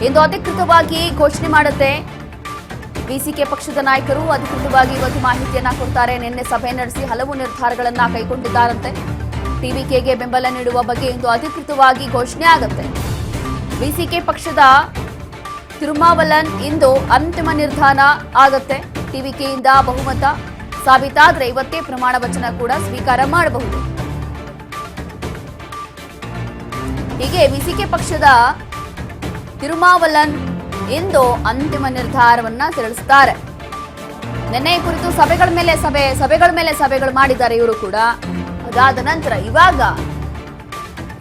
ಇಂದು ಅಧಿಕೃತವಾಗಿ ಘೋಷಣೆ ಮಾಡುತ್ತೆ ವಿಸಿಕೆ ಪಕ್ಷದ ನಾಯಕರು. ಅಧಿಕೃತವಾಗಿ ಇವತ್ತು ಮಾಹಿತಿಯನ್ನ ಕೊಡ್ತಾರೆ. ನಿನ್ನೆ ಸಭೆ ನಡೆಸಿ ಹಲವು ನಿರ್ಧಾರಗಳನ್ನ ಕೈಗೊಂಡಿದ್ದಾರಂತೆ. ಟಿವಿಕೆಗೆ ಬೆಂಬಲ ನೀಡುವ ಬಗ್ಗೆ ಇಂದು ಅಧಿಕೃತವಾಗಿ ಘೋಷಣೆ ಆಗುತ್ತೆ. ವಿಸಿಕೆ ಪಕ್ಷದ ತಿರುಮಾವಲನ್ ಇಂದು ಅಂತಿಮ ನಿರ್ಧಾರ ಆಗುತ್ತೆ. ಟಿವಿಕೆಯಿಂದ ಬಹುಮತ ಸಾಬೀತಾದ್ರೆ ಇವತ್ತೇ ಪ್ರಮಾಣ ವಚನ ಕೂಡ ಸ್ವೀಕಾರ ಮಾಡಬಹುದು. ಹೀಗೆ ವಿಸಿಕೆ ಪಕ್ಷದ ತಿರುಮಾವಲನ್ ಇಂದು ಅಂತಿಮ ನಿರ್ಧಾರವನ್ನ ತಿಳಿಸುತ್ತಾರೆ. ನಿನ್ನೆ ಕುರಿತು ಸಭೆಗಳ ಮೇಲೆ ಸಭೆಗಳು ಮಾಡಿದ್ದಾರೆ ಇವರು ಕೂಡ. ಅದಾದ ನಂತರ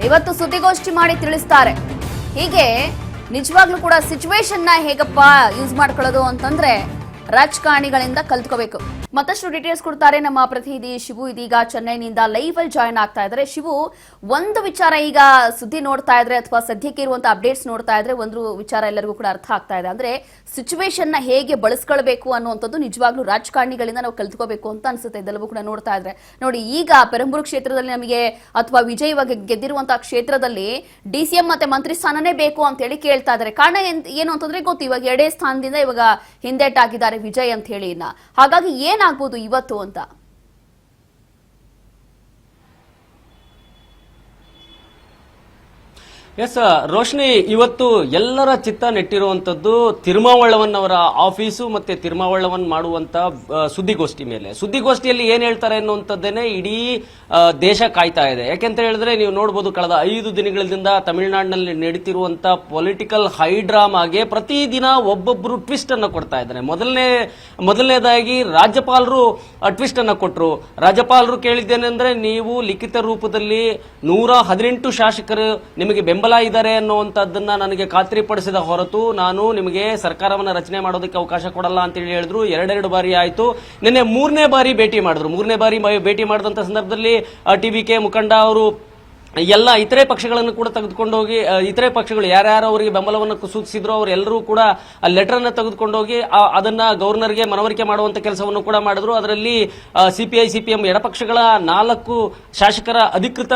ಇವತ್ತು ಸುದ್ದಿಗೋಷ್ಠಿ ಮಾಡಿ ತಿಳಿಸ್ತಾರೆ. ಹೀಗೆ ನಿಜವಾಗ್ಲೂ ಕೂಡ ಸಿಚುವೇಶನ್ ನ ಹೇಗಪ್ಪ ಯೂಸ್ ಮಾಡ್ಕೊಳ್ಳೋದು ಅಂತಂದ್ರೆ ರಾಜಕಾರಣಿಗಳಿಂದ ಕಲ್ತ್ಕೋಬೇಕು. ಮತ್ತಷ್ಟು ಡೀಟೇಲ್ಸ್ ಕೊಡ್ತಾರೆ ನಮ್ಮ ಪ್ರತಿನಿಧಿ ಶಿವು. ಇದೀಗ ಚೆನ್ನೈನಿಂದ ಲೈವ್ ಅಲ್ಲಿ ಜಾಯ್ನ್ ಆಗ್ತಾ ಇದ್ದಾರೆ. ಶಿವು, ಒಂದು ವಿಚಾರ ಈಗ ಸುದ್ದಿ ನೋಡ್ತಾ ಇದ್ರೆ ಅಥವಾ ಸದ್ಯಕ್ಕೆ ಇರುವಂತಹ ಅಪ್ಡೇಟ್ಸ್ ನೋಡ್ತಾ ಇದ್ರೆ ಒಂದು ವಿಚಾರ ಎಲ್ಲರಿಗೂ ಕೂಡ ಅರ್ಥ ಆಗ್ತಾ ಇದೆ. ಅಂದ್ರೆ ಸಿಚುವೇಶನ್ ನ ಹೇಗೆ ಬಳಸ್ಕೊಳ್ಬೇಕು ಅನ್ನುವಂಥದ್ದು ನಿಜವಾಗ್ಲೂ ರಾಜಕಾರಣಿಗಳಿಂದ ನಾವು ಕಲ್ತ್ಕೋಬೇಕು ಅಂತ ಅನ್ಸುತ್ತೆ. ಇದೆಲ್ಲವೂ ಕೂಡ ನೋಡ್ತಾ ಇದ್ರೆ ನೋಡಿ, ಈಗ ಪೆರಂಬೂರು ಕ್ಷೇತ್ರದಲ್ಲಿ ನಮಗೆ ಅಥವಾ ವಿಜಯ್ ಇವಾಗ ಗೆದ್ದಿರುವಂತಹ ಕ್ಷೇತ್ರದಲ್ಲಿ ಡಿಸಿಎಂ ಮತ್ತೆ ಮಂತ್ರಿ ಸ್ಥಾನನೇ ಬೇಕು ಅಂತ ಹೇಳಿ ಕೇಳ್ತಾ ಇದ್ದಾರೆ. ಕಾರಣ ಏನು ಅಂತಂದ್ರೆ ಗೊತ್ತು, ಇವಾಗ 2 ಸ್ಥಾನದಿಂದ ಇವಾಗ ಹಿಂದೆಟ್ಟಾಗಿದ್ದಾರೆ ವಿಜಯ್ ಅಂತ ಹೇಳಿ. ಹಾಗಾಗಿ ಏನಾಗ್ಬೋದು ಇವತ್ತು ಅಂತ? ಎಸ್ ರೋಶ್ನಿ, ಇವತ್ತು ಎಲ್ಲರ ಚಿತ್ತ ನೆಟ್ಟಿರುವಂತದ್ದು ತಿರುಮಾವಳ್ಳವನ್ನವರ ಆಫೀಸು ಮತ್ತೆ ತಿರುಮಾವಳ್ಳವನ್ ಮಾಡುವಂತ ಸುದ್ದಿಗೋಷ್ಠಿ ಮೇಲೆ. ಸುದ್ದಿಗೋಷ್ಠಿಯಲ್ಲಿ ಏನ್ ಹೇಳ್ತಾರೆ ಅನ್ನುವಂಥದ್ದೇನೆ ಇಡೀ ದೇಶ ಕಾಯ್ತಾ ಇದೆ. ಯಾಕೆಂತ ಹೇಳಿದ್ರೆ ನೀವು ನೋಡಬಹುದು, ಕಳೆದ 5 ದಿನಗಳಿಂದ ತಮಿಳುನಾಡಿನಲ್ಲಿ ನಡೀತಿರುವಂತ ಪೊಲಿಟಿಕಲ್ ಹೈಡ್ರಾಮಾಗೆ ಪ್ರತಿದಿನ ಒಬ್ಬೊಬ್ರು ಟ್ವಿಸ್ಟ್ ಅನ್ನ ಕೊಡ್ತಾ ಇದ್ದಾರೆ. ಮೊದಲನೇದಾಗಿ ರಾಜ್ಯಪಾಲರು ಟ್ವಿಸ್ಟ್ ಅನ್ನ ಕೊಟ್ಟರು. ರಾಜ್ಯಪಾಲರು ಕೇಳಿದ್ದೇನೆಂದ್ರೆ, ನೀವು ಲಿಖಿತ ರೂಪದಲ್ಲಿ 118 ಶಾಸಕರು ನಿಮಗೆ ಬೆಂಬಲ ಇದ್ದಾರೆ ಅನ್ನುವಂಥದ್ದನ್ನ ನನಗೆ ಖಾತ್ರಿಪಡಿಸಿದ ಹೊರತು ನಾನು ನಿಮಗೆ ಸರ್ಕಾರವನ್ನ ರಚನೆ ಮಾಡೋದಕ್ಕೆ ಅವಕಾಶ ಕೊಡಲ್ಲ ಅಂತ ಹೇಳಿ ಹೇಳಿದ್ರು. 2 ಬಾರಿ ಆಯ್ತು. ನಿನ್ನೆ 3ನೇ ಬಾರಿ ಭೇಟಿ ಮಾಡಿದ್ರು. 3ನೇ ಬಾರಿ ಭೇಟಿ ಮಾಡಿದಂತ ಸಂದರ್ಭದಲ್ಲಿ ಟಿವಿಕೆ ಮುಖಂಡ ಅವರು ಎಲ್ಲ ಇತರೆ ಪಕ್ಷಗಳನ್ನು ಕೂಡ ತೆಗೆದುಕೊಂಡು ಹೋಗಿ, ಇತರೆ ಪಕ್ಷಗಳು ಯಾರ್ಯಾರು ಅವರಿಗೆ ಬೆಂಬಲವನ್ನು ಸೂಚಿಸಿದ್ರು ಅವರೆಲ್ಲರೂ ಕೂಡ ಲೆಟರ್ ಅನ್ನು ತೆಗೆದುಕೊಂಡು ಹೋಗಿ ಅದನ್ನ ಗವರ್ನರ್ಗೆ ಮನವರಿಕೆ ಮಾಡುವಂತ ಕೆಲಸವನ್ನು ಕೂಡ ಮಾಡಿದ್ರು. ಅದರಲ್ಲಿ ಸಿಪಿಐ ಸಿಪಿಎಂ ಎಡಪಕ್ಷಗಳ 4 ಶಾಸಕರ ಅಧಿಕೃತ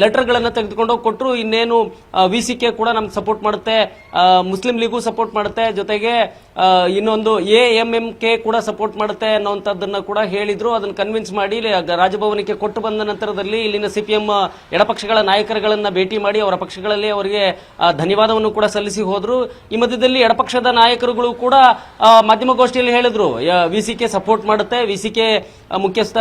ಲೆಟರ್ ಗಳನ್ನ ತೆಗೆದುಕೊಂಡು ಕೊಟ್ಟರು. ಇನ್ನೇನು ವಿಸಿಕೆ ಕೂಡ ನಮ್ಗೆ ಸಪೋರ್ಟ್ ಮಾಡುತ್ತೆ, ಮುಸ್ಲಿಂ ಲೀಗೂ ಸಪೋರ್ಟ್ ಮಾಡುತ್ತೆ, ಜೊತೆಗೆ ಇನ್ನೊಂದು AMMK ಕೂಡ ಸಪೋರ್ಟ್ ಮಾಡುತ್ತೆ ಅನ್ನೋಂಥದ್ದನ್ನ ಕೂಡ ಹೇಳಿದ್ರು. ಅದನ್ನ ಕನ್ವಿನ್ಸ್ ಮಾಡಿ ರಾಜಭವನಕ್ಕೆ ಕೊಟ್ಟು ಬಂದ ನಂತರದಲ್ಲಿ ಇಲ್ಲಿನ ಸಿಪಿಎಂ ಎಡಪಕ್ಷಗಳ ನಾಯಕರುಗಳನ್ನ ಭೇಟಿ ಮಾಡಿ ಅವರ ಪಕ್ಷಗಳಲ್ಲಿ ಅವರಿಗೆ ಧನ್ಯವಾದವನ್ನು ಕೂಡ ಸಲ್ಲಿಸಿ ಹೋದ್ರು. ಈ ಮಧ್ಯದಲ್ಲಿ ಎಡಪಕ್ಷದ ನಾಯಕರುಗಳು ಕೂಡ ಮಾಧ್ಯಮಗೋಷ್ಠಿಯಲ್ಲಿ ಹೇಳಿದ್ರು, ವಿಸಿಕೆ ಸಪೋರ್ಟ್ ಮಾಡುತ್ತೆ, ವಿಸಿಕೆ ಮುಖ್ಯಸ್ಥ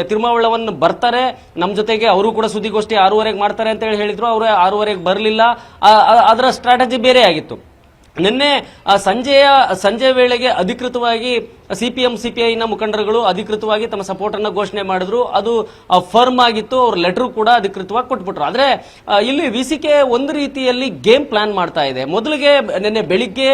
ತಿರುಮಾವಳ್ಳವನ್ ಬರ್ತಾರೆ ನಮ್ಮ ಜೊತೆಗೆ, ಅವರು ಕೂಡ ಸುದ್ದಿಗೋಷ್ಠಿ 6:30 ಮಾಡ್ತಾರೆ ಅಂತ ಹೇಳಿದ್ರು. ಅವರು 6:30 ಬರಲಿಲ್ಲ. ಅದರ ಸ್ಟ್ರಾಟಜಿ ಬೇರೆ ಆಗಿತ್ತು. ನಿನ್ನೆ ಸಂಜೆ ವೇಳೆಗೆ ಅಧಿಕೃತವಾಗಿ ಸಿಪಿಎಂ ಸಿಪಿಐನ ಮುಖಂಡರುಗಳು ಅಧಿಕೃತವಾಗಿ ತಮ್ಮ ಸಪೋರ್ಟ್ ಅನ್ನ ಘೋಷಣೆ ಮಾಡಿದ್ರು. ಅದು ಫರ್ಮ್ ಆಗಿತ್ತು. ಅವ್ರ ಲೆಟರ್ ಕೂಡ ಅಧಿಕೃತವಾಗಿ ಕೊಟ್ಬಿಟ್ರು. ಆದ್ರೆ ಇಲ್ಲಿ ವಿಸಿಕೆ ಒಂದು ರೀತಿಯಲ್ಲಿ ಗೇಮ್ ಪ್ಲಾನ್ ಮಾಡ್ತಾ ಇದೆ. ಮೊದಲಿಗೆ ನಿನ್ನೆ ಬೆಳಿಗ್ಗೆ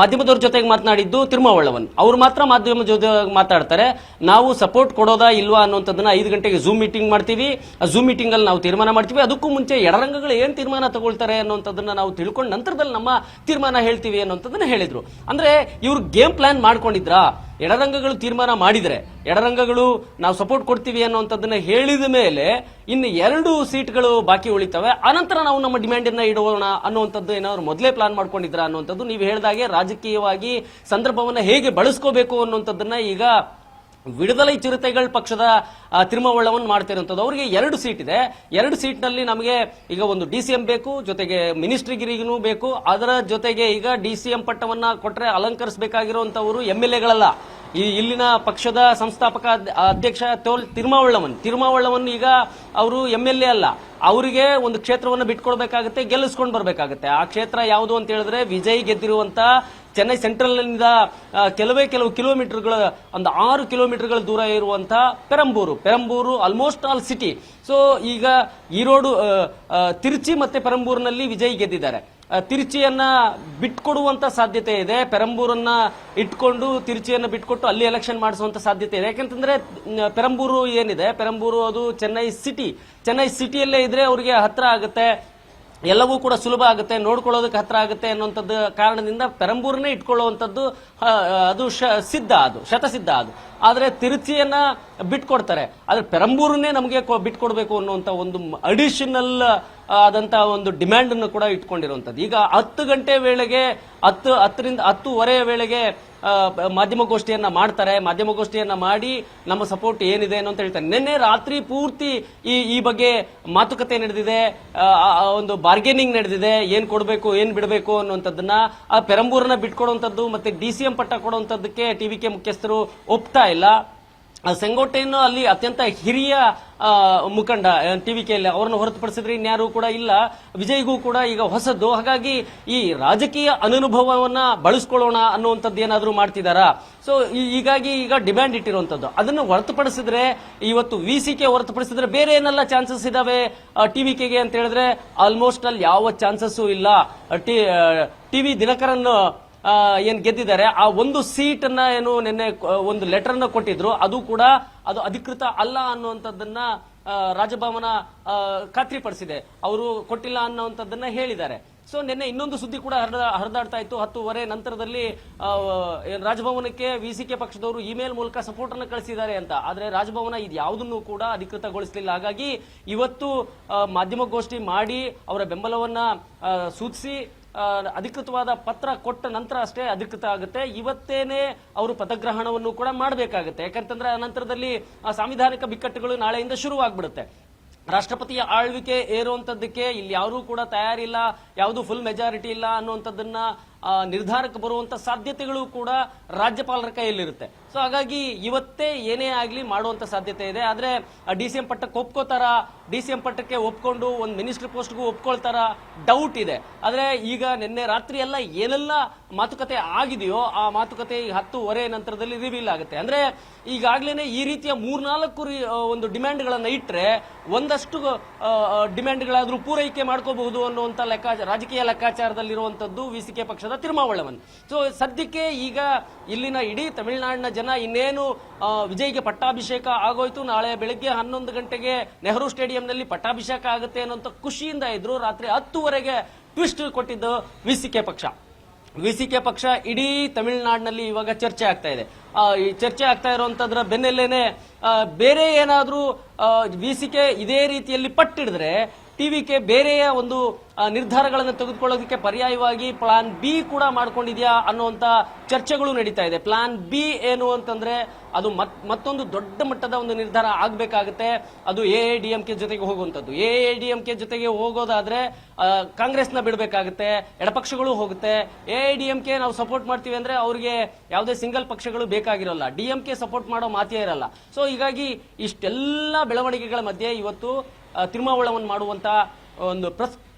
ಮಾಧ್ಯಮದವ್ರ ಜೊತೆಗೆ ಮಾತನಾಡಿದ್ದು ತಿರುಮಾವಳ್ಳವನ್. ಅವ್ರು ಮಾತ್ರ ಮಾಧ್ಯಮ ಜೊತೆ ಮಾತಾಡ್ತಾರೆ. ನಾವು ಸಪೋರ್ಟ್ ಕೊಡೋದಾ ಇಲ್ವಾ ಅನ್ನುವಂಥದ್ದನ್ನ 5 ಗಂಟೆಗೆ ಝೂಮ್ ಮೀಟಿಂಗ್ ಮಾಡ್ತೀವಿ. ಝೂಮ್ ಮೀಟಿಂಗ್ ಅಲ್ಲಿ ನಾವು ತೀರ್ಮಾನ ಮಾಡ್ತೀವಿ. ಅದಕ್ಕೂ ಮುಂಚೆ ಎಡರಂಗಗಳು ಏನ್ ತೀರ್ಮಾನ ತಗೊಳ್ತಾರೆ ಅನ್ನುವಂಥದ್ದನ್ನ ನಾವು ತಿಳ್ಕೊಂಡ ನಂತರದಲ್ಲಿ ನಮ್ಮ ತೀರ್ಮಾನ ಹೇಳ್ತೀವಿ ಅನ್ನುವಂಥದ್ದನ್ನ ಹೇಳಿದ್ರು. ಅಂದ್ರೆ ಇವ್ರು ಗೇಮ್ ಪ್ಲಾನ್ ಮಾಡ್ಕೊಂಡಿದ್ರಾ? ಎಡರಂಗಗಳು ತೀರ್ಮಾನ ಮಾಡಿದ್ರೆ, ಎಡರಂಗಗಳು ನಾವು ಸಪೋರ್ಟ್ ಕೊಡ್ತೀವಿ ಅನ್ನುವಂಥದ್ದನ್ನ ಹೇಳಿದ ಮೇಲೆ ಇನ್ನು 2 ಸೀಟ್ಗಳು ಬಾಕಿ ಉಳಿತವೆ, ಅನಂತರ ನಾವು ನಮ್ಮ ಡಿಮ್ಯಾಂಡ್ ಅನ್ನ ಇಡೋಣ ಅನ್ನುವಂಥದ್ದು ಏನಾದ್ರು ಮೊದಲೇ ಪ್ಲಾನ್ ಮಾಡ್ಕೊಂಡಿದ್ರ ಅನ್ನುವಂಥದ್ದು. ನೀವು ಹೇಳಿದಾಗೆ ರಾಜಕೀಯವಾಗಿ ಸಂದರ್ಭವನ್ನ ಹೇಗೆ ಬಳಸ್ಕೋಬೇಕು ಅನ್ನುವಂಥದ್ದನ್ನ ಈಗ ವಿಡುದಲೈ ಚಿರತೆಗಳ ಪಕ್ಷದ ತಿರುಮಾವಳ್ಳವನ್ ಮಾಡ್ತಿರುವಂತದ್ದು. ಅವರಿಗೆ 2 ಸೀಟ್ ಇದೆ. 2 ಸೀಟ್ ನಲ್ಲಿ ನಮಗೆ ಈಗ ಒಂದು DCM ಬೇಕು, ಜೊತೆಗೆ ಮಿನಿಸ್ಟ್ರಿಗಿರಿಗೂ ಬೇಕು. ಅದರ ಜೊತೆಗೆ ಈಗ DCM ಪಟ್ಟವನ್ನ ಕೊಟ್ರೆ ಅಲಂಕರಿಸಬೇಕಾಗಿರುವಂತವರು MLAಗಳಲ್ಲ. ಇಲ್ಲಿನ ಪಕ್ಷದ ಸಂಸ್ಥಾಪಕ ಅಧ್ಯಕ್ಷ ತಿರುಮಾವಳ್ಳವನ್ ಈಗ ಅವರು MLA ಅಲ್ಲ. ಅವರಿಗೆ ಒಂದು ಕ್ಷೇತ್ರವನ್ನು ಬಿಟ್ಕೊಡ್ಬೇಕಾಗುತ್ತೆ, ಗೆಲ್ಲಿಸ್ಕೊಂಡು ಬರ್ಬೇಕಾಗುತ್ತೆ. ಆ ಕ್ಷೇತ್ರ ಯಾವುದು ಅಂತ ಹೇಳಿದ್ರೆ ವಿಜಯ್ ಗೆದ್ದಿರುವಂತ ಚೆನ್ನೈ ಸೆಂಟ್ರಲ್ ನಿಂದ ಕೆಲವು ಕಿಲೋಮೀಟರ್ಗಳ, ಒಂದು 6 ಕಿಲೋಮೀಟರ್ಗಳ ದೂರ ಇರುವಂತಹ Perambur almost all city. So ಈಗ ಈರೋಡು, ತಿರುಚಿ ಮತ್ತೆ ಪೆರಂಬೂರಿನಲ್ಲಿ ವಿಜಯ್ ಗೆದ್ದಿದ್ದಾರೆ. ತಿರುಚಿಯನ್ನ ಬಿಟ್ಕೊಡುವಂತ ಸಾಧ್ಯತೆ ಇದೆ. ಪೆರಂಬೂರನ್ನ ಇಟ್ಕೊಂಡು ತಿರುಚಿಯನ್ನ ಬಿಟ್ಕೊಟ್ಟು ಅಲ್ಲಿ ಎಲೆಕ್ಷನ್ ಮಾಡಿಸುವಂತ ಸಾಧ್ಯತೆ ಇದೆ. ಯಾಕಂತಂದ್ರೆ ಪೆರಂಬೂರು ಏನಿದೆ, ಪೆರಂಬೂರು ಅದು ಚೆನ್ನೈ ಸಿಟಿಯಲ್ಲೇ ಇದ್ರೆ ಅವರಿಗೆ ಹತ್ರ ಆಗುತ್ತೆ, ಎಲ್ಲವೂ ಕೂಡ ಸುಲಭ ಆಗುತ್ತೆ, ನೋಡ್ಕೊಳ್ಳೋದಕ್ಕೆ ಹತ್ರ ಆಗುತ್ತೆ ಅನ್ನುವಂಥದ್ದು ಕಾರಣದಿಂದ ಪೆರಂಬೂರನ್ನೇ ಇಟ್ಕೊಳ್ಳುವಂಥದ್ದು ಅದು ಶತಸಿದ್ಧ ಅದು. ಆದ್ರೆ ತಿರುಚಿಯನ್ನ ಬಿಟ್ಕೊಡ್ತಾರೆ, ಆದ್ರೆ ಪೆರಂಬೂರನ್ನೇ ನಮಗೆ ಬಿಟ್ಕೊಡ್ಬೇಕು ಅನ್ನುವಂಥ ಒಂದು ಅಡಿಷನಲ್ ಆದಂತ ಒಂದು ಡಿಮ್ಯಾಂಡ್ ಅನ್ನು ಕೂಡ ಇಟ್ಕೊಂಡಿರುವಂತದ್ದು. ಈಗ 10 ಗಂಟೆ ವೇಳೆಗೆ 10:10 ವೇಳೆಗೆ ಮಾಧ್ಯಮಗೋಷ್ಠಿಯನ್ನ ಮಾಡ್ತಾರೆ. ಮಾಧ್ಯಮಗೋಷ್ಠಿಯನ್ನ ಮಾಡಿ ನಮ್ಮ ಸಪೋರ್ಟ್ ಏನಿದೆ ಅಂತ ಹೇಳ್ತಾರೆ. ನಿನ್ನೆ ರಾತ್ರಿ ಪೂರ್ತಿ ಈ ಬಗ್ಗೆ ಮಾತುಕತೆ ನಡೆದಿದೆ, ಒಂದು ಬಾರ್ಗೇನಿಂಗ್ ನಡೆದಿದೆ, ಏನ್ ಕೊಡಬೇಕು ಏನ್ ಬಿಡಬೇಕು ಅನ್ನುವಂಥದ್ದನ್ನ. ಆ ಪೆರಂಬೂರನ್ನ ಬಿಟ್ಕೊಡುವಂಥದ್ದು ಮತ್ತೆ DCM ಪಟ್ಟ ಕೊಡುವಂಥದ್ದಕ್ಕೆ ಟಿವಿಕೆ ಮುಖ್ಯಸ್ಥರು ಒಪ್ತಾ ಇಲ್ಲ. ಸೆಂಗೋಟೆಯನ್ನು ಅಲ್ಲಿ ಅತ್ಯಂತ ಹಿರಿಯ ಮುಖಂಡ ಟಿವಿಕೆಯಲ್ಲಿ ಅವರನ್ನು ಹೊರತುಪಡಿಸಿದ್ರೆ ಇನ್ಯಾರು ಕೂಡ ಇಲ್ಲ. ವಿಜಯ್ಗೂ ಕೂಡ ಈಗ ಹೊಸದು. ಹಾಗಾಗಿ ಈ ರಾಜಕೀಯ ಅನುಭವವನ್ನ ಬಳಸ್ಕೊಳ್ಳೋಣ ಅನ್ನುವಂಥದ್ದು ಏನಾದ್ರೂ ಮಾಡ್ತಿದಾರಾ? ಸೊ ಹೀಗಾಗಿ ಈಗ ಡಿಮ್ಯಾಂಡ್ ಇಟ್ಟಿರುವಂತದ್ದು. ಅದನ್ನು ಹೊರತುಪಡಿಸಿದ್ರೆ ಇವತ್ತು VCK ಹೊರತುಪಡಿಸಿದ್ರೆ ಬೇರೆ ಏನೆಲ್ಲ ಚಾನ್ಸಸ್ ಇದಾವೆ ಟಿವಿಕೆಗೆ ಅಂತ ಹೇಳಿದ್ರೆ ಆಲ್ಮೋಸ್ಟ್ ಅಲ್ಲಿ ಯಾವ ಚಾನ್ಸಸ್ ಇಲ್ಲ. ಟಿವಿ ದಿನಕರನ್ ಏನ್ ಗೆದ್ದಿದ್ದಾರೆ, ಆ ಒಂದು ಸೀಟ್ ಅನ್ನ ಏನು ನಿನ್ನೆ ಒಂದು ಲೆಟರ್ ಅನ್ನ ಕೊಟ್ಟಿದ್ರು, ಅದು ಕೂಡ ಅದು ಅಧಿಕೃತ ಅಲ್ಲ ಅನ್ನುವಂಥದ್ದನ್ನ ರಾಜಭವನ ಖಾತ್ರಿಪಡಿಸಿದೆ. ಅವರು ಕೊಟ್ಟಿಲ್ಲ ಅನ್ನುವಂಥದ್ದನ್ನ ಹೇಳಿದ್ದಾರೆ. ಸೊ ನಿನ್ನೆ ಇನ್ನೊಂದು ಸುದ್ದಿ ಕೂಡ ಹರಿದಾಡ್ತಾ ಇತ್ತು. 10:10 ನಂತರದಲ್ಲಿ ರಾಜಭವನಕ್ಕೆ VCK ಪಕ್ಷದವರು ಇಮೇಲ್ ಮೂಲಕ ಸಪೋರ್ಟ್ ಅನ್ನು ಕಳಿಸಿದ್ದಾರೆ ಅಂತ. ಆದ್ರೆ ರಾಜಭವನ ಇದು ಯಾವುದನ್ನು ಕೂಡ ಅಧಿಕೃತಗೊಳಿಸಲಿಲ್ಲ. ಹಾಗಾಗಿ ಇವತ್ತು ಮಾಧ್ಯಮಗೋಷ್ಠಿ ಮಾಡಿ ಅವರ ಬೆಂಬಲವನ್ನ ಸೂಚಿಸಿ ಅಧಿಕೃತವಾದ ಪತ್ರ ಕೊಟ್ಟ ನಂತರ ಅಷ್ಟೇ ಅಧಿಕೃತ ಆಗುತ್ತೆ. ಇವತ್ತೇನೆ ಅವರು ಪದಗ್ರಹಣವನ್ನು ಕೂಡ ಮಾಡಬೇಕಾಗುತ್ತೆ. ಯಾಕಂತಂದ್ರೆ ಅನಂತರದಲ್ಲಿ ಸಾಂವಿಧಾನಿಕ ಬಿಕ್ಕಟ್ಟುಗಳು ನಾಳೆಯಿಂದ ಶುರುವಾಗ್ಬಿಡುತ್ತೆ. ರಾಷ್ಟ್ರಪತಿಯ ಆಳ್ವಿಕೆ ಏರುವಂತದ್ದಕ್ಕೆ ಇಲ್ಲಿ ಯಾರೂ ಕೂಡ ತಯಾರಿಲ್ಲ, ಯಾವುದು ಫುಲ್ ಮೆಜಾರಿಟಿ ಇಲ್ಲ ಅನ್ನುವಂಥದ್ದನ್ನ ನಿರ್ಧಾರಕ್ಕೆ ಬರುವಂತ ಸಾಧ್ಯತೆಗಳು ಕೂಡ ರಾಜ್ಯಪಾಲರ ಕೈಯಲ್ಲಿರುತ್ತೆ. ಸೊ ಹಾಗಾಗಿ ಇವತ್ತೇ ಏನೇ ಆಗ್ಲಿ ಮಾಡುವಂತ ಸಾಧ್ಯತೆ ಇದೆ. ಆದ್ರೆ DCM ಪಟ್ಟಕ್ಕೆ ಒಪ್ಕೋತಾರ, DCM ಪಟ್ಟಕ್ಕೆ ಒಪ್ಕೊಂಡು ಒಂದು ಮಿನಿಸ್ಟರ್ ಪೋಸ್ಟ್ಗೂ ಒಪ್ಕೊಳ್ತಾರ, ಡೌಟ್ ಇದೆ. ಆದ್ರೆ ಈಗ ನಿನ್ನೆ ರಾತ್ರಿ ಎಲ್ಲ ಏನೆಲ್ಲ ಮಾತುಕತೆ ಆಗಿದೆಯೋ ಆ ಮಾತುಕತೆ 10:10 ನಂತರದಲ್ಲಿ ರಿವೀಲ್ ಆಗುತ್ತೆ. ಅಂದ್ರೆ ಈಗಾಗ್ಲೇನೆ ಈ ರೀತಿಯ 3-4 ಒಂದು ಡಿಮ್ಯಾಂಡ್ಗಳನ್ನ ಇಟ್ರೆ ಒಂದಷ್ಟು ಡಿಮ್ಯಾಂಡ್ಗಳಾದ್ರೂ ಪೂರೈಕೆ ಮಾಡ್ಕೋಬಹುದು ಅನ್ನುವಂತ ರಾಜಕೀಯ ಲೆಕ್ಕಾಚಾರದಲ್ಲಿರುವಂತದ್ದು VCK ಪಕ್ಷದ ತಿರುಮಾವಳವನ್. ಸೊ ಸದ್ಯಕ್ಕೆ ಈಗ ಇಲ್ಲಿನ ಇಡೀ ತಮಿಳುನಾಡಿನ ಜನ ಇನ್ನೇನು ವಿಜಯ್ಗೆ ಪಟ್ಟಾಭಿಷೇಕ ಆಗೋಯ್ತು, ನಾಳೆ ಬೆಳಗ್ಗೆ 11 ಗಂಟೆಗೆ ನೆಹರು ಸ್ಟೇಡಿಯಂನಲ್ಲಿ ಪಟ್ಟಾಭಿಷೇಕ ಆಗುತ್ತೆ ಅನ್ನೋಂಥ ಖುಷಿಯಿಂದ ಇದ್ರು. ರಾತ್ರಿ 10:00 ಟ್ವಿಸ್ಟ್ ಕೊಟ್ಟಿದ್ದು VCK ಪಕ್ಷ ಇಡೀ ತಮಿಳುನಾಡಿನಲ್ಲಿ ಇವಾಗ ಚರ್ಚೆ ಆಗ್ತಾ ಇದೆ. ಈ ಚರ್ಚೆ ಆಗ್ತಾ ಇರುವಂತದ್ರ ಬೆನ್ನಲ್ಲೇನೆ ಬೇರೆ ಏನಾದ್ರೂ VCK ಇದೇ ರೀತಿಯಲ್ಲಿ ಪಟ್ಟಿಡಿದ್ರೆ ಟಿವಿಕೆ ಬೇರೆಯ ಒಂದು ನಿರ್ಧಾರಗಳನ್ನು ತೆಗೆದುಕೊಳ್ಳೋದಕ್ಕೆ ಪರ್ಯಾಯವಾಗಿ ಪ್ಲಾನ್ ಬಿ ಕೂಡ ಮಾಡ್ಕೊಂಡಿದ್ಯಾ ಅನ್ನುವಂತ ಚರ್ಚೆಗಳು ನಡೀತಾ ಇದೆ. ಪ್ಲಾನ್ ಬಿ ಏನು ಅಂತಂದ್ರೆ ಅದು ಮತ್ತೊಂದು ದೊಡ್ಡ ಮಟ್ಟದ ಒಂದು ನಿರ್ಧಾರ ಆಗ್ಬೇಕಾಗುತ್ತೆ. ಅದು AIADMK ಜೊತೆಗೆ ಹೋಗುವಂತದ್ದು. AIADMK ಜೊತೆಗೆ ಹೋಗೋದಾದ್ರೆ ಕಾಂಗ್ರೆಸ್ನ ಬಿಡಬೇಕಾಗುತ್ತೆ, ಎಡಪಕ್ಷಗಳು ಹೋಗುತ್ತೆ. AIADMK ನಾವು ಸಪೋರ್ಟ್ ಮಾಡ್ತೀವಿ ಅಂದ್ರೆ ಅವ್ರಿಗೆ ಯಾವುದೇ ಸಿಂಗಲ್ ಪಕ್ಷಗಳು ಬೇಕಾಗಿರೋಲ್ಲ, DMK ಸಪೋರ್ಟ್ ಮಾಡೋ ಮಾತೇ ಇರಲ್ಲ. ಸೊ ಹೀಗಾಗಿ ಇಷ್ಟೆಲ್ಲ ಬೆಳವಣಿಗೆಗಳ ಮಧ್ಯೆ ಇವತ್ತು ತಿರುಮಾವಳವನ್ನು ಮಾಡುವಂತ ಒಂದು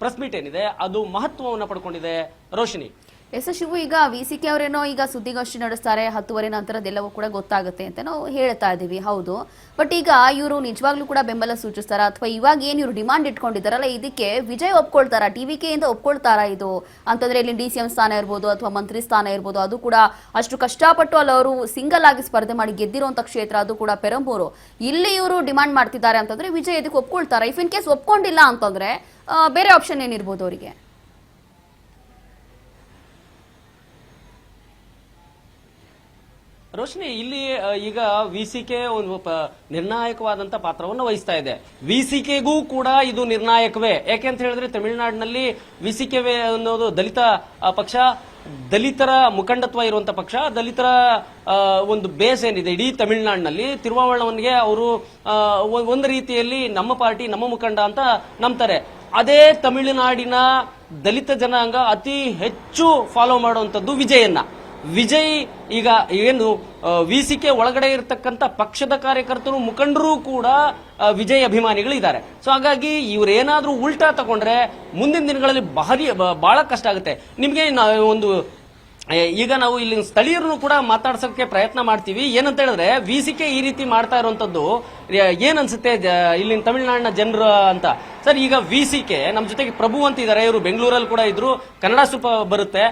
ಪ್ರೆಸ್ ಮೀಟ್ ಏನಿದೆ ಅದು ಮಹತ್ವವನ್ನು ಪಡ್ಕೊಂಡಿದೆ. ರೋಶಿನಿ. ಎಸ್ ಶಿವು, ಈಗ VCK ಅವರೇನೋ ಈಗ ಸುದ್ದಿಗೋಷ್ಠಿ ನಡೆಸ್ತಾರೆ 10:10 ನಂತರದೆಲ್ಲವೂ ಕೂಡ ಗೊತ್ತಾಗುತ್ತೆ ಅಂತ ನಾವು ಹೇಳ್ತಾ ಇದೀವಿ. ಹೌದು, ಬಟ್ ಈಗ ಇವರು ನಿಜವಾಗ್ಲೂ ಕೂಡ ಬೆಂಬಲ ಸೂಚಿಸ್ತಾರ ಅಥವಾ ಇವಾಗ ಏನ್ ಇವರು ಡಿಮಾಂಡ್ ಇಟ್ಕೊಂಡಿದ್ದಾರಲ್ಲ ಇದಕ್ಕೆ ವಿಜಯ್ ಒಪ್ಕೊಳ್ತಾರ, TVK ಇಂದ ಒಪ್ಕೊಳ್ತಾರ ಇದು ಅಂತಂದ್ರೆ ಇಲ್ಲಿ DCM ಸ್ಥಾನ ಇರ್ಬೋದು ಅಥವಾ ಮಂತ್ರಿ ಸ್ಥಾನ ಇರ್ಬೋದು, ಅದು ಕೂಡ ಅಷ್ಟು ಕಷ್ಟಪಟ್ಟು ಅಲ್ಲಿ ಅವರು ಸಿಂಗಲ್ ಆಗಿ ಸ್ಪರ್ಧೆ ಮಾಡಿ ಗೆದ್ದಿರುವಂತ ಕ್ಷೇತ್ರ, ಅದು ಕೂಡ ಪೆರಂಬೂರು. ಇಲ್ಲಿ ಇವರು ಡಿಮಾಂಡ್ ಮಾಡ್ತಿದ್ದಾರೆ ಅಂತಂದ್ರೆ ವಿಜಯ್ ಇದಕ್ಕೆ ಒಪ್ಕೊಳ್ತಾರ. ಇಫ್ ಇನ್ ಕೇಸ್ ಒಪ್ಕೊಂಡಿಲ್ಲ ಅಂತಂದ್ರೆ ಬೇರೆ ಆಪ್ಷನ್ ಏನಿರ್ಬೋದು ಅವರಿಗೆ? ರೋಶಿನಿ, ಇಲ್ಲಿ ಈಗ VCK ಒಂದು ನಿರ್ಣಾಯಕವಾದಂತ ಪಾತ್ರವನ್ನು ವಹಿಸ್ತಾ ಇದೆ. VCKಗೂ ಕೂಡ ಇದು ನಿರ್ಣಾಯಕವೇ. ಯಾಕೆ ಅಂತ ಹೇಳಿದ್ರೆ ತಮಿಳುನಾಡಿನಲ್ಲಿ VCK ಅನ್ನೋದು ದಲಿತ ಪಕ್ಷ, ದಲಿತರ ಮುಖಂಡತ್ವ ಇರುವಂತ ಪಕ್ಷ, ದಲಿತರ ಒಂದು ಬೇಸ್ ಏನಿದೆ ಇಡೀ ತಮಿಳುನಾಡಿನಲ್ಲಿ. ತಿರುಮಾವಳವನ್ಗೆ ಅವರು ಒಂದು ರೀತಿಯಲ್ಲಿ ನಮ್ಮ ಪಾರ್ಟಿ ನಮ್ಮ ಮುಖಂಡ ಅಂತ ನಂಬ್ತಾರೆ. ಅದೇ ತಮಿಳುನಾಡಿನ ದಲಿತ ಜನಾಂಗ ಅತಿ ಹೆಚ್ಚು ಫಾಲೋ ಮಾಡುವಂತದ್ದು ವಿಜಯ್ ಈಗ ಏನು VCK ಒಳಗಡೆ ಇರತಕ್ಕಂತ ಪಕ್ಷದ ಕಾರ್ಯಕರ್ತರು ಮುಖಂಡರು ಕೂಡ ವಿಜಯ್ ಅಭಿಮಾನಿಗಳು ಇದ್ದಾರೆ. ಸೊ ಹಾಗಾಗಿ ಇವ್ರೇನಾದ್ರೂ ಉಲ್ಟಾ ತಗೊಂಡ್ರೆ ಮುಂದಿನ ದಿನಗಳಲ್ಲಿ ಬಹಳ ಕಷ್ಟ ಆಗುತ್ತೆ. ನಿಮ್ಗೆ ಒಂದು ಈಗ ನಾವು ಇಲ್ಲಿ ಸ್ಥಳೀಯರನ್ನು ಕೂಡ ಮಾತಾಡ್ಸೋಕೆ ಪ್ರಯತ್ನ ಮಾಡ್ತೀವಿ. ಏನಂತ ಹೇಳಿದ್ರೆ VCK ಈ ರೀತಿ ಮಾಡ್ತಾ ಇರುವಂತದ್ದು ಏನ್ ಅನ್ಸುತ್ತೆ ಇಲ್ಲಿನ ತಮಿಳುನಾಡಿನ ಜನರು ಅಂತ. ಸರ್, ಈಗ VCK ನಮ್ಮ ಜೊತೆಗೆ ಪ್ರಭು ಅಂತ ಇದ್ದಾರೆ, ಇವರು ಬೆಂಗಳೂರಲ್ಲಿ ಕೂಡ ಇದ್ರು, ಕನ್ನಡ ಸ್ವಲ್ಪ ಬರುತ್ತೆ.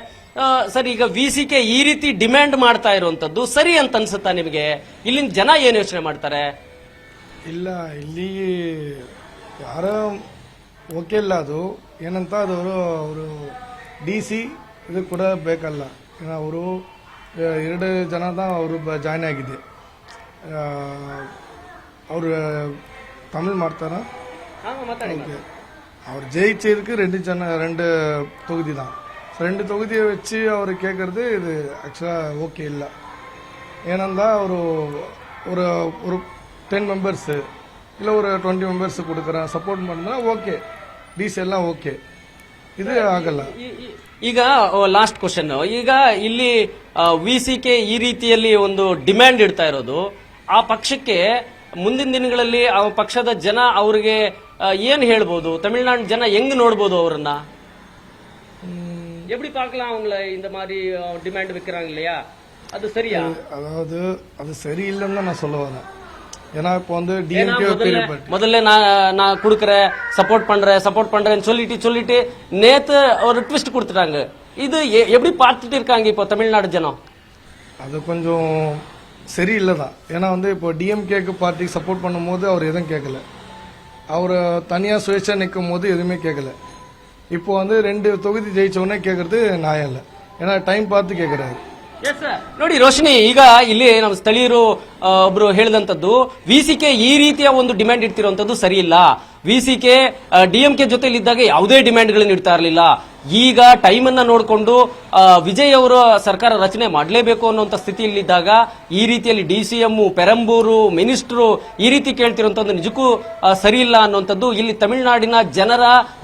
ಸರ್, ಈಗ VCK ಈ ರೀತಿ ಡಿಮ್ಯಾಂಡ್ ಮಾಡ್ತಾ ಇರುವಂತದ್ದು ಸರಿ ಅಂತ ಅನ್ಸುತ್ತಾ ನಿಮಗೆ? ಇಲ್ಲಿನ ಜನ ಏನ್ ಯೋಚನೆ ಮಾಡ್ತಾರೆ? ಇಲ್ಲ, ಇಲ್ಲಿ ಯಾರ ಓಕೆ ಇಲ್ಲ. ಅದು ಏನಂತ ಅವರು DC ಇದು ಕೂಡ ಬೇಕಲ್ಲ. ಅವರು 2 ಜನದ ಅವರು ಜಾಯ್ನ್ ಆಗಿದೆ. ಅವರು ತಮಿಳ್ ಮಾಡ್ತಾರ. அவர் ஜெயிச்சதுக்கு ரெண்டு தொகுதி தான். 2 தொகுதியை வச்சு அவர் கேட்கறது இது ஆக்சுவலாக ஓகே இல்லை. ஏன்னா ஒரு ஒரு ஒரு 10 மெம்பர்ஸு இல்லை ஒரு 20 மெம்பர்ஸ் கொடுக்குறேன் சப்போர்ட் பண்ணா ஓகே, டிசி எல்லாம் ಓಕೆ, ಇದು ಆಗಲ್ಲ. ಈಗ ಲಾಸ್ಟ್ ಕ್ವಶನ್, ಈಗ ಇಲ್ಲಿ ವಿಸಿಕೆ ಈ ರೀತಿಯಲ್ಲಿ ಒಂದು ಡಿಮ್ಯಾಂಡ್ ಇಡ್ತಾ ಇರೋದು, ಆ ಪಕ್ಷಕ್ಕೆ ಮುಂದಿನ ದಿನಗಳಲ್ಲಿ ಆ ಪಕ್ಷದ ಜನ ಅವರಿಗೆ ಏನ್ ಹೇಳ್ಬೋದು, ತಮಿಳುನಾಡು ಜನ ಹೆಂಗ್ ನೋಡ್ಬೋದು ಅವರನ್ನ? எப்படி பார்க்கலாம் அவங்கள இந்த மாதிரி டிமாண்ட் வைக்கிறாங்க இல்லையா, அது சரியா? அதாவது அது சரியில்லைன்னு தான் நான் சொல்ல வரேன். ஏன்னா இப்போ வந்து டிஎம்கே முதல்ல நான் கொடுக்கறேன், சப்போர்ட் பண்றேன்னு சொல்லிட்டு நேத்து ஒரு ட்விஸ்ட் கொடுத்துட்டாங்க. இது எப்படி பார்த்துட்டு இருக்காங்க இப்போ தமிழ்நாடு ஜனம்? அது கொஞ்சம் சரியில்லை தான். ஏன்னா வந்து இப்போ டிஎம்கேக்கு பார்ட்டிக்கு சப்போர்ட் பண்ணும்போது அவர் எதுவும் கேட்கல, அவர் தனியாக சுயேட்சா நிற்கும் போது எதுவுமே கேட்கல. இப்போ வந்து 2 தொகுதி ஜெயிச்ச உடனே கேட்கறது நியாயம் இல்லை, ஏன்னா டைம் பார்த்து கேட்கறாரு. ನೋಡಿ ರೋಶಿನಿ, ಈಗ ಇಲ್ಲಿ ನಮ್ಮ ಸ್ಥಳೀಯರು ಒಬ್ರು ಹೇಳಿದಂತದ್ದು, ವಿಸಿಕೆ ಈ ರೀತಿಯ ಒಂದು ಡಿಮ್ಯಾಂಡ್ ಇಡ್ತಿರುವಂತದ್ದು ಸರಿ ಇಲ್ಲ. ವಿಸಿಕೆ ಡಿಎಂಕೆ ಜೊತೆಲಿದ್ದಾಗ ಯಾವುದೇ ಡಿಮ್ಯಾಂಡ್ಗಳನ್ನು ಇಡ್ತಾ ಇರಲಿಲ್ಲ. ಈಗ ಟೈಮ್ ಅನ್ನ ನೋಡಿಕೊಂಡು ವಿಜಯ್ ಅವರು ಸರ್ಕಾರ ರಚನೆ ಮಾಡಲೇಬೇಕು ಅನ್ನುವಂತ ಸ್ಥಿತಿಯಲ್ಲಿದ್ದಾಗ ಈ ರೀತಿಯಲ್ಲಿ ಡಿಸಿಎಂ, ಪೆರಂಬೂರು, ಮಿನಿಸ್ಟ್ರು ಈ ರೀತಿ ಕೇಳ್ತಿರುವಂತದ್ದು ನಿಜಕ್ಕೂ ಸರಿ ಇಲ್ಲ ಅನ್ನುವಂಥದ್ದು ಇಲ್ಲಿ ತಮಿಳುನಾಡಿನ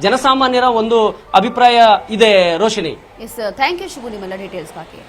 ಜನಸಾಮಾನ್ಯರ ಒಂದು ಅಭಿಪ್ರಾಯ ಇದೆ. Roshini, yes, thank you Shivu, ನಿಮ್ಮೆಲ್ಲ ಡೀಟೇಲ್ಸ್ಗಾಗಿ.